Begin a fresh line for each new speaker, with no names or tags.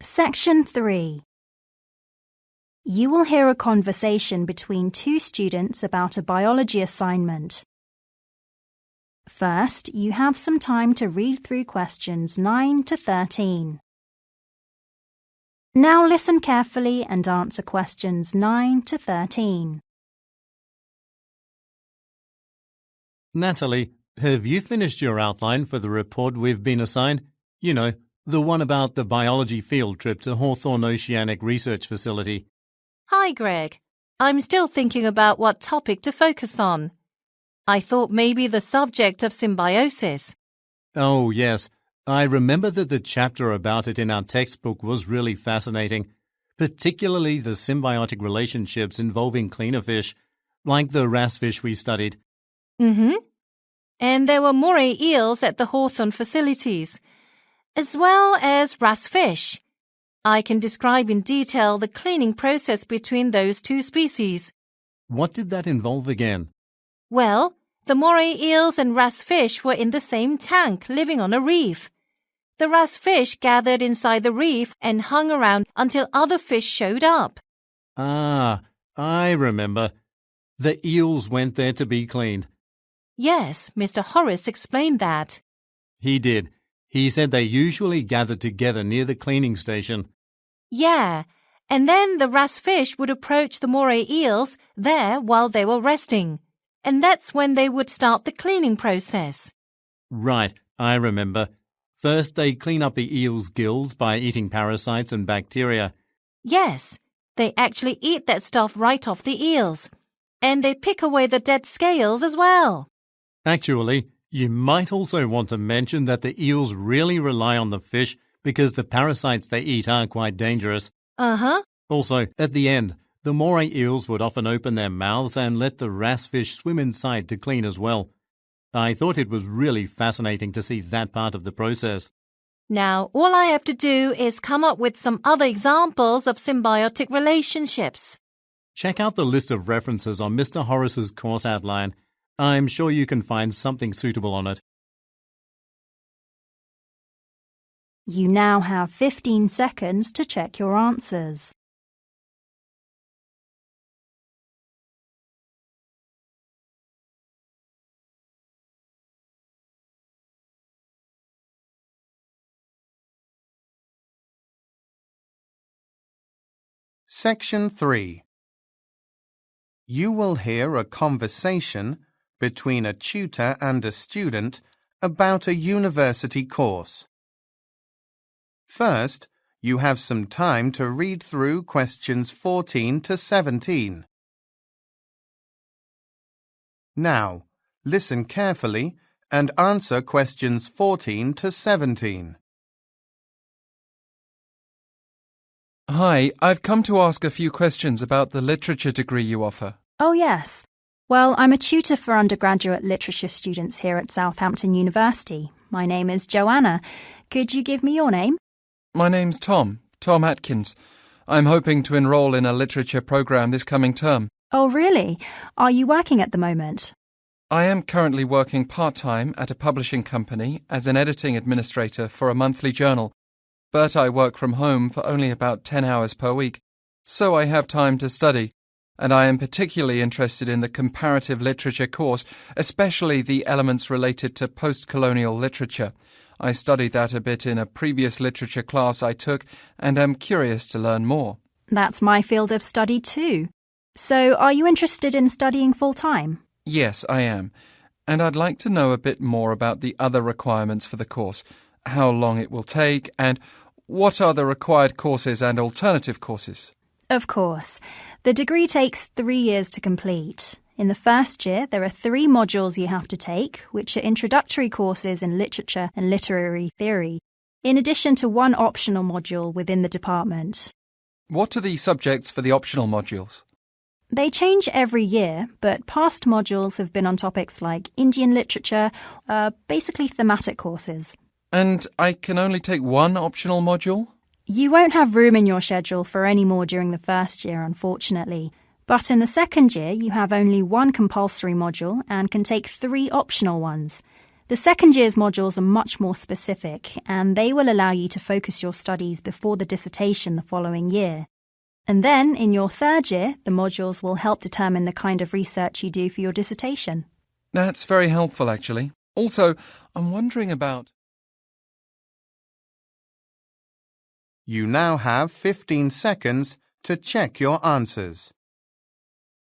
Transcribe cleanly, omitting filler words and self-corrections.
Section 3. You will hear a conversation between two students about a biology assignment. First, you have some time to read through questions 9 to 13. Now listen carefully and answer questions 9 to 13.
Natalie, have you finished your outline for the report we've been assigned? You know, the one about the biology field trip to Hawthorne Oceanic Research Facility.
Hi, Greg. I'm still thinking about what topic to focus on. I thought maybe the subject of symbiosis.
Oh, yes. I remember that the chapter about it in our textbook was really fascinating, particularly the symbiotic relationships involving cleaner fish, like the wrasse fish we studied.
And there were moray eels at the Hawthorne facilities, as well as wrasse fish. I can describe in detail the cleaning process between those two species.
What did that involve again?
Well, the moray eels and wrasse fish were in the same tank, living on a reef. The wrasse fish gathered inside the reef and hung around until other fish showed up.
Ah, I remember. The eels went there to be cleaned.
Yes, Mr. Horace explained that.
He did. He said they usually gathered together near the cleaning station.
Yeah, and then the wrasse fish would approach the moray eels there while they were resting. And that's when they would start the cleaning process.
Right, I remember. First, they clean up the eel's gills by eating parasites and bacteria.
Yes, they actually eat that stuff right off the eels. And they pick away the dead scales as well.
Actually, you might also want to mention that the eels really rely on the fish because the parasites they eat are quite dangerous. Also, at the end, the moray eels would often open their mouths and let the wrasse fish swim inside to clean as well. I thought it was really fascinating to see that part of the process.
Now, all I have to do is come up with some other examples of symbiotic relationships.
Check out the list of references on Mr. Horace's course outline. I'm sure you can find something suitable on it.
You now have 15 seconds to check your answers.
Section 3. You will hear a conversation between a tutor and a student about a university course. First, you have some time to read through questions 14 to 17. Now, listen carefully and answer questions 14 to 17.
Hi, I've come to ask a few questions about the literature degree you offer.
Oh, yes. Well, I'm a tutor for undergraduate literature students here at Southampton University. My name is Joanna. Could you give me your name?
My name's Tom Atkins. I'm hoping to enroll in a literature program this coming term.
Oh, really? Are you working at the moment?
I am currently working part-time at a publishing company as an editing administrator for a monthly journal, but I work from home for only about 10 hours per week, so I have time to study. And I am particularly interested in the comparative literature course, especially the elements related to post-colonial literature. I studied that a bit in a previous literature class I took and am curious to learn more.
That's my field of study too. So, are you interested in studying full-time?
Yes, I am. And I'd like to know a bit more about the other requirements for the course, how long it will take, and what are the required courses and alternative courses.
Of course. The degree takes 3 years to complete. In the first year, there are 3 modules you have to take, which are introductory courses in literature and literary theory, in addition to 1 optional module within the department.
What are the subjects for the optional modules?
They change every year, but past modules have been on topics like Indian literature, basically thematic courses.
And I can only take 1 optional module?
You won't have room in your schedule for any more during the first year, unfortunately. But in the second year, you have only 1 compulsory module and can take 3 optional ones. The second year's modules are much more specific, and they will allow you to focus your studies before the dissertation the following year. And then, in your third year, the modules will help determine the kind of research you do for your dissertation.
That's very helpful, actually. Also, I'm wondering about...
You now have 15 seconds to check your answers.